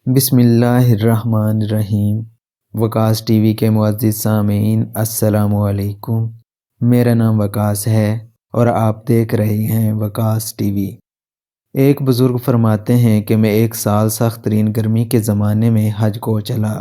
بسم اللہ الرحمن الرحیم۔ وکاس ٹی وی کے معزز سامعین، السلام علیکم۔ میرا نام وکاس ہے اور آپ دیکھ رہے ہیں وکاس ٹی وی۔ ایک بزرگ فرماتے ہیں کہ میں ایک سال سخت ترین گرمی کے زمانے میں حج کو چلا۔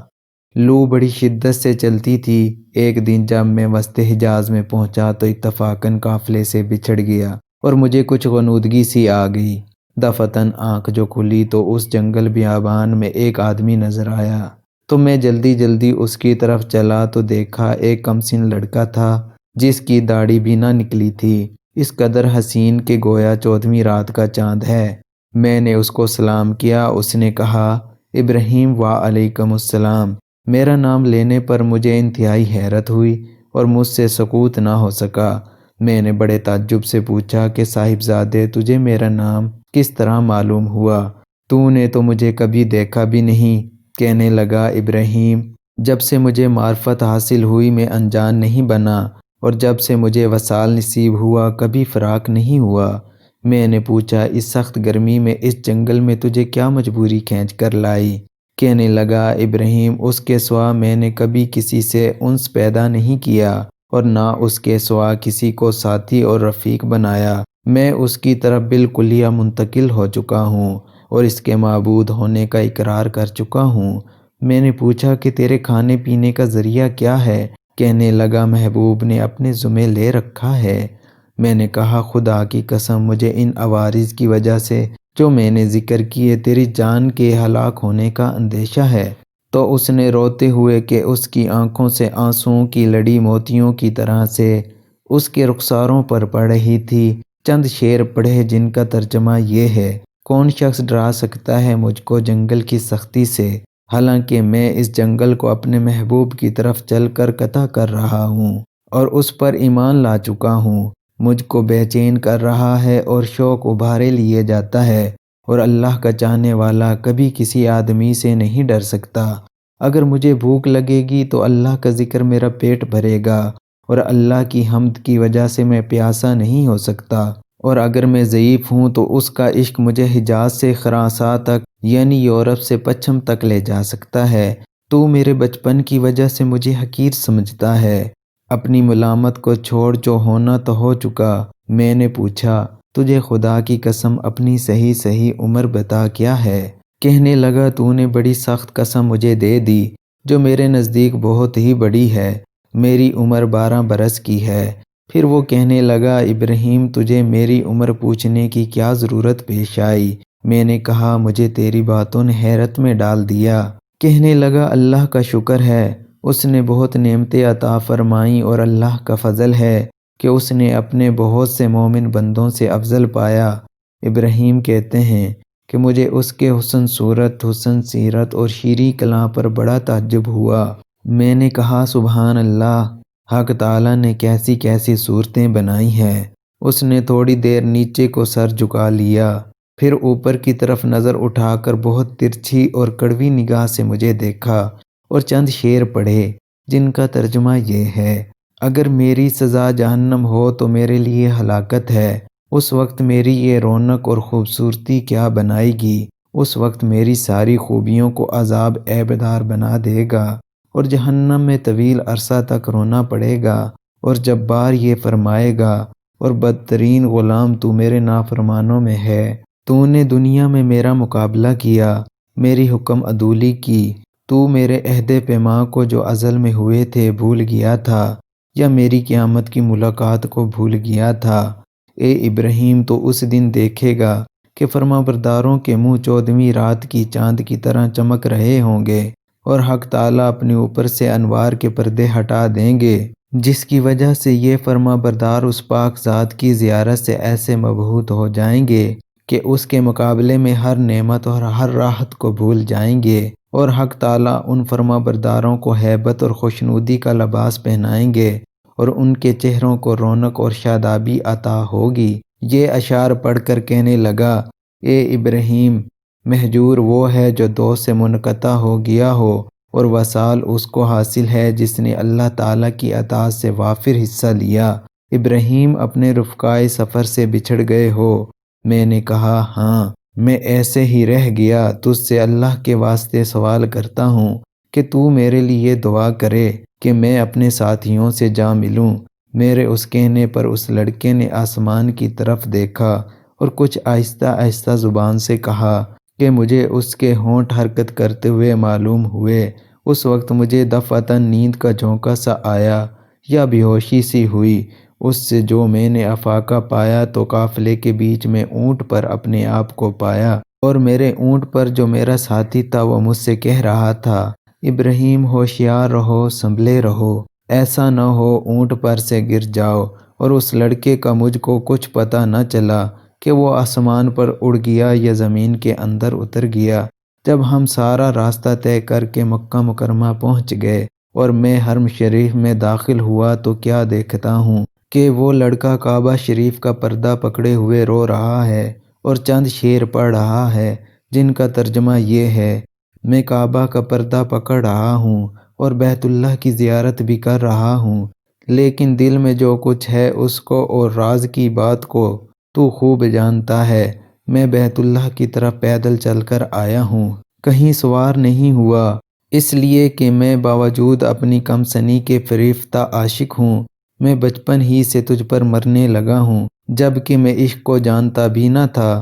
لو بڑی شدت سے چلتی تھی۔ ایک دن جب میں وسط حجاز میں پہنچا تو اتفاقاً قافلے سے بچھڑ گیا اور مجھے کچھ غنودگی سی آ گئی۔ دفعتاً آنکھ جو کھلی تو اس جنگل بیابان میں ایک آدمی نظر آیا، تو میں جلدی جلدی اس کی طرف چلا تو دیکھا ایک کمسن لڑکا تھا جس کی داڑھی بھی نہ نکلی تھی، اس قدر حسین کہ گویا 14ویں رات کا چاند ہے۔ میں نے اس کو سلام کیا۔ اس نے کہا، ابراہیم وعلیکم السلام۔ میرا نام لینے پر مجھے انتہائی حیرت ہوئی اور مجھ سے سکوت نہ ہو سکا۔ میں نے بڑے تعجب سے پوچھا کہ صاحبزادے، تجھے میرا نام کس طرح معلوم ہوا؟ تو نے تو مجھے کبھی دیکھا بھی نہیں۔ کہنے لگا، ابراہیم، جب سے مجھے معرفت حاصل ہوئی میں انجان نہیں بنا، اور جب سے مجھے وصال نصیب ہوا کبھی فراق نہیں ہوا۔ میں نے پوچھا، اس سخت گرمی میں اس جنگل میں تجھے کیا مجبوری کھینچ کر لائی؟ کہنے لگا، ابراہیم، اس کے سوا میں نے کبھی کسی سے انس پیدا نہیں کیا اور نہ اس کے سوا کسی کو ساتھی اور رفیق بنایا۔ میں اس کی طرف بالکلیہ منتقل ہو چکا ہوں اور اس کے معبود ہونے کا اقرار کر چکا ہوں۔ میں نے پوچھا کہ تیرے کھانے پینے کا ذریعہ کیا ہے؟ کہنے لگا، محبوب نے اپنے ذمے لے رکھا ہے۔ میں نے کہا، خدا کی قسم، مجھے ان عوارض کی وجہ سے جو میں نے ذکر کیے تیری جان کے ہلاک ہونے کا اندیشہ ہے۔ تو اس نے روتے ہوئے کہ اس کی آنکھوں سے آنسوؤں کی لڑی موتیوں کی طرح سے اس کے رخساروں پر پڑ رہی تھی، چند شعر پڑھے جن کا ترجمہ یہ ہے، کون شخص ڈرا سکتا ہے مجھ کو جنگل کی سختی سے، حالانکہ میں اس جنگل کو اپنے محبوب کی طرف چل کر قطع کر رہا ہوں اور اس پر ایمان لا چکا ہوں۔ مجھ کو بے چین کر رہا ہے اور شوق ابھارے لیے جاتا ہے، اور اللہ کا چاہنے والا کبھی کسی آدمی سے نہیں ڈر سکتا۔ اگر مجھے بھوک لگے گی تو اللہ کا ذکر میرا پیٹ بھرے گا، اور اللہ کی حمد کی وجہ سے میں پیاسا نہیں ہو سکتا، اور اگر میں ضعیف ہوں تو اس کا عشق مجھے حجاز سے خراساں تک یعنی یورپ سے پچھم تک لے جا سکتا ہے۔ تو میرے بچپن کی وجہ سے مجھے حقیر سمجھتا ہے۔ اپنی ملامت کو چھوڑ، جو ہونا تو ہو چکا۔ میں نے پوچھا، تجھے خدا کی قسم اپنی صحیح عمر بتا کیا ہے؟ کہنے لگا، تو نے بڑی سخت قسم مجھے دے دی جو میرے نزدیک بہت ہی بڑی ہے۔ میری عمر 12 برس کی ہے۔ پھر وہ کہنے لگا، ابراہیم، تجھے میری عمر پوچھنے کی کیا ضرورت پیش آئی؟ میں نے کہا، مجھے تیری باتوں نے حیرت میں ڈال دیا۔ کہنے لگا، اللہ کا شکر ہے، اس نے بہت نعمتیں عطا فرمائیں، اور اللہ کا فضل ہے کہ اس نے اپنے بہت سے مومن بندوں سے افضل پایا۔ ابراہیم کہتے ہیں کہ مجھے اس کے حسن صورت، حسن سیرت اور شیریں کلاں پر بڑا تعجب ہوا۔ میں نے کہا، سبحان اللہ، حق تعالیٰ نے کیسی کیسی صورتیں بنائی ہیں۔ اس نے تھوڑی دیر نیچے کو سر جھکا لیا، پھر اوپر کی طرف نظر اٹھا کر بہت ترچھی اور کڑوی نگاہ سے مجھے دیکھا اور چند شعر پڑھے جن کا ترجمہ یہ ہے، اگر میری سزا جہنم ہو تو میرے لیے ہلاکت ہے، اس وقت میری یہ رونق اور خوبصورتی کیا بنائے گی؟ اس وقت میری ساری خوبیوں کو عذاب عیبدار بنا دے گا اور جہنم میں طویل عرصہ تک رونا پڑے گا، اور جبار یہ فرمائے گا، اور بدترین غلام تو میرے نافرمانوں میں ہے۔ تو نے دنیا میں میرا مقابلہ کیا، میری حکم عدولی کی، تو میرے عہد پیما کو جو ازل میں ہوئے تھے بھول گیا تھا، یا میری قیامت کی ملاقات کو بھول گیا تھا۔ اے ابراہیم، تو اس دن دیکھے گا کہ فرمانبرداروں کے منہ 14ویں رات کی چاند کی طرح چمک رہے ہوں گے، اور حق تعالیٰ اپنے اوپر سے انوار کے پردے ہٹا دیں گے، جس کی وجہ سے یہ فرمانبردار اس پاک ذات کی زیارت سے ایسے مبہوت ہو جائیں گے کہ اس کے مقابلے میں ہر نعمت اور ہر راحت کو بھول جائیں گے، اور حق تعالیٰ ان فرمانبرداروں کو ہیبت اور خوشنودی کا لباس پہنائیں گے، اور ان کے چہروں کو رونق اور شادابی عطا ہوگی۔ یہ اشعار پڑھ کر کہنے لگا، اے ابراہیم، مہجور وہ ہے جو دوست سے منقطع ہو گیا ہو، اور وصال اس کو حاصل ہے جس نے اللہ تعالیٰ کی اطاعت سے وافر حصہ لیا۔ ابراہیم، اپنے رفقائے سفر سے بچھڑ گئے ہو؟ میں نے کہا، ہاں۔ میں ایسے ہی رہ گیا۔ تجھ سے اللہ کے واسطے سوال کرتا ہوں کہ تو میرے لیے دعا کرے کہ میں اپنے ساتھیوں سے جا ملوں۔ میرے اس کہنے پر اس لڑکے نے آسمان کی طرف دیکھا اور کچھ آہستہ آہستہ زبان سے کہا کہ مجھے اس کے ہونٹ حرکت کرتے ہوئے معلوم ہوئے۔ اس وقت مجھے دفعتاً نیند کا جھونکا سا آیا یا بے ہوشی سی ہوئی۔ اس سے جو میں نے افاقہ پایا تو قافلے کے بیچ میں اونٹ پر اپنے آپ کو پایا، اور میرے اونٹ پر جو میرا ساتھی تھا وہ مجھ سے کہہ رہا تھا، ابراہیم ہوشیار رہو، سنبھلے رہو، ایسا نہ ہو اونٹ پر سے گر جاؤ۔ اور اس لڑکے کا مجھ کو کچھ پتہ نہ چلا کہ وہ آسمان پر اڑ گیا یا زمین کے اندر اتر گیا۔ جب ہم سارا راستہ طے کر کے مکہ مکرمہ پہنچ گئے اور میں حرم شریف میں داخل ہوا تو کیا دیکھتا ہوں کہ وہ لڑکا کعبہ شریف کا پردہ پکڑے ہوئے رو رہا ہے اور چند شعر پڑھ رہا ہے جن کا ترجمہ یہ ہے، میں کعبہ کا پردہ پکڑ رہا ہوں اور بیت اللہ کی زیارت بھی کر رہا ہوں، لیکن دل میں جو کچھ ہے اس کو اور راز کی بات کو تو خوب جانتا ہے۔ میں بیت اللہ کی طرف پیدل چل کر آیا ہوں، کہیں سوار نہیں ہوا، اس لیے کہ میں باوجود اپنی کم سنی کے فریفتہ عاشق ہوں۔ میں بچپن ہی سے تجھ پر مرنے لگا ہوں، جبکہ میں عشق کو جانتا بھی نہ تھا،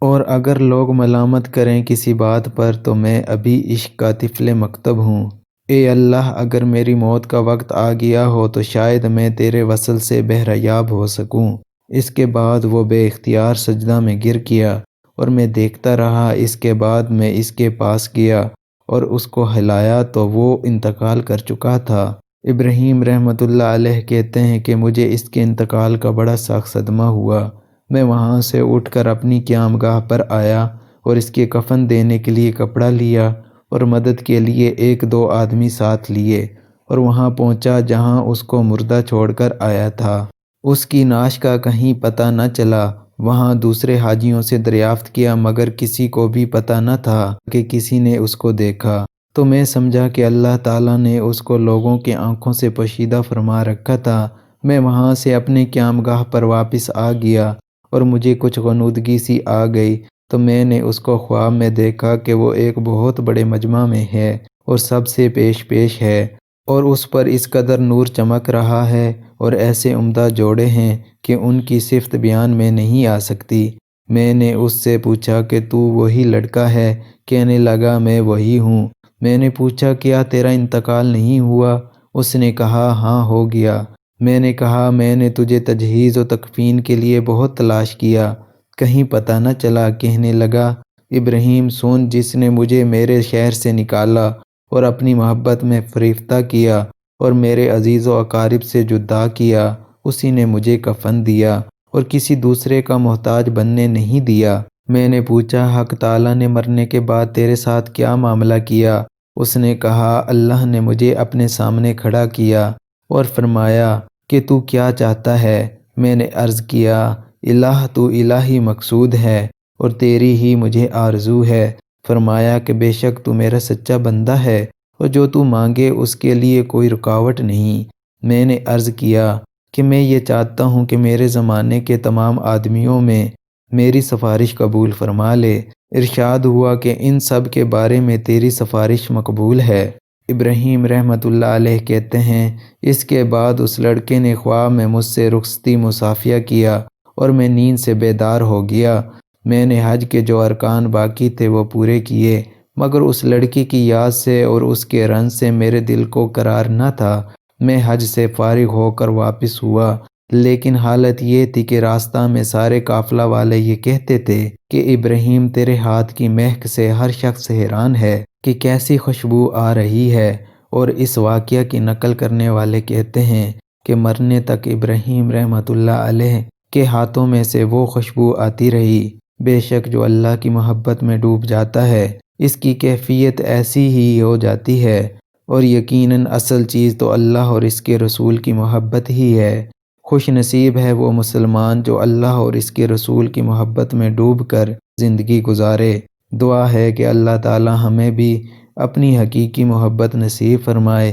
اور اگر لوگ ملامت کریں کسی بات پر تو میں ابھی عشق کا طفل مکتب ہوں۔ اے اللہ، اگر میری موت کا وقت آ گیا ہو تو شاید میں تیرے وصل سے بہرہ ہو سکوں۔ اس کے بعد وہ بے اختیار سجدہ میں گر گیا اور میں دیکھتا رہا۔ اس کے بعد میں اس کے پاس گیا اور اس کو ہلایا تو وہ انتقال کر چکا تھا۔ ابراہیم رحمۃ اللہ علیہ کہتے ہیں کہ مجھے اس کے انتقال کا بڑا سخت صدمہ ہوا۔ میں وہاں سے اٹھ کر اپنی قیامگاہ پر آیا اور اس کے کفن دینے کے لیے کپڑا لیا اور مدد کے لیے ایک دو آدمی ساتھ لیے اور وہاں پہنچا جہاں اس کو مردہ چھوڑ کر آیا تھا۔ اس کی نعش کا کہیں پتہ نہ چلا۔ وہاں دوسرے حاجیوں سے دریافت کیا مگر کسی کو بھی پتہ نہ تھا کہ کسی نے اس کو دیکھا، تو میں سمجھا کہ اللہ تعالیٰ نے اس کو لوگوں کی آنکھوں سے پوشیدہ فرما رکھا تھا۔ میں وہاں سے اپنے قیامگاہ پر واپس آ گیا اور مجھے کچھ غنودگی سی آ گئی تو میں نے اس کو خواب میں دیکھا کہ وہ ایک بہت بڑے مجمع میں ہے اور سب سے پیش ہے، اور اس پر اس قدر نور چمک رہا ہے اور ایسے عمدہ جوڑے ہیں کہ ان کی صفت بیان میں نہیں آ سکتی۔ میں نے اس سے پوچھا کہ تو وہی لڑکا ہے؟ کہنے لگا میں وہی ہوں۔ میں نے پوچھا کیا تیرا انتقال نہیں ہوا؟ اس نے کہا ہاں ہو گیا۔ میں نے کہا میں نے تجھے تجہیز و تکفین کے لیے بہت تلاش کیا، کہیں پتہ نہ چلا۔ کہنے لگا ابراہیم سن، جس نے مجھے میرے شہر سے نکالا اور اپنی محبت میں فریفتہ کیا اور میرے عزیز و اقارب سے جدا کیا، اسی نے مجھے کفن دیا اور کسی دوسرے کا محتاج بننے نہیں دیا۔ میں نے پوچھا حق تعالیٰ نے مرنے کے بعد تیرے ساتھ کیا معاملہ کیا؟ اس نے کہا اللہ نے مجھے اپنے سامنے کھڑا کیا اور فرمایا کہ تو کیا چاہتا ہے؟ میں نے عرض کیا الہ تو الہی مقصود ہے اور تیری ہی مجھے آرزو ہے۔ فرمایا کہ بے شک تو میرا سچا بندہ ہے اور جو تو مانگے اس کے لیے کوئی رکاوٹ نہیں۔ میں نے عرض کیا کہ میں یہ چاہتا ہوں کہ میرے زمانے کے تمام آدمیوں میں میری سفارش قبول فرما لے۔ ارشاد ہوا کہ ان سب کے بارے میں تیری سفارش مقبول ہے۔ ابراہیم رحمۃ اللہ علیہ کہتے ہیں اس کے بعد اس لڑکے نے خواب میں مجھ سے رخصتی مصافیہ کیا اور میں نیند سے بیدار ہو گیا۔ میں نے حج کے جو ارکان باقی تھے وہ پورے کیے، مگر اس لڑکی کی یاد سے اور اس کے رنج سے میرے دل کو قرار نہ تھا۔ میں حج سے فارغ ہو کر واپس ہوا، لیکن حالت یہ تھی کہ راستہ میں سارے قافلہ والے یہ کہتے تھے کہ ابراہیم تیرے ہاتھ کی مہک سے ہر شخص حیران ہے کہ کیسی خوشبو آ رہی ہے، اور اس واقعہ کی نقل کرنے والے کہتے ہیں کہ مرنے تک ابراہیم رحمۃ اللہ علیہ کے ہاتھوں میں سے وہ خوشبو آتی رہی۔ بے شک جو اللہ کی محبت میں ڈوب جاتا ہے اس کی کیفیت ایسی ہی ہو جاتی ہے، اور یقیناً اصل چیز تو اللہ اور اس کے رسول کی محبت ہی ہے۔ خوش نصیب ہے وہ مسلمان جو اللہ اور اس کے رسول کی محبت میں ڈوب کر زندگی گزارے۔ دعا ہے کہ اللہ تعالی ہمیں بھی اپنی حقیقی محبت نصیب فرمائے،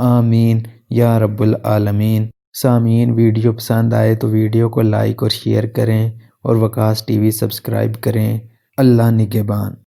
آمین یا رب العالمین۔ سامعین، ویڈیو پسند آئے تو ویڈیو کو لائک اور شیئر کریں اور وکاس ٹی وی سبسکرائب کریں۔ اللہ نگہبان۔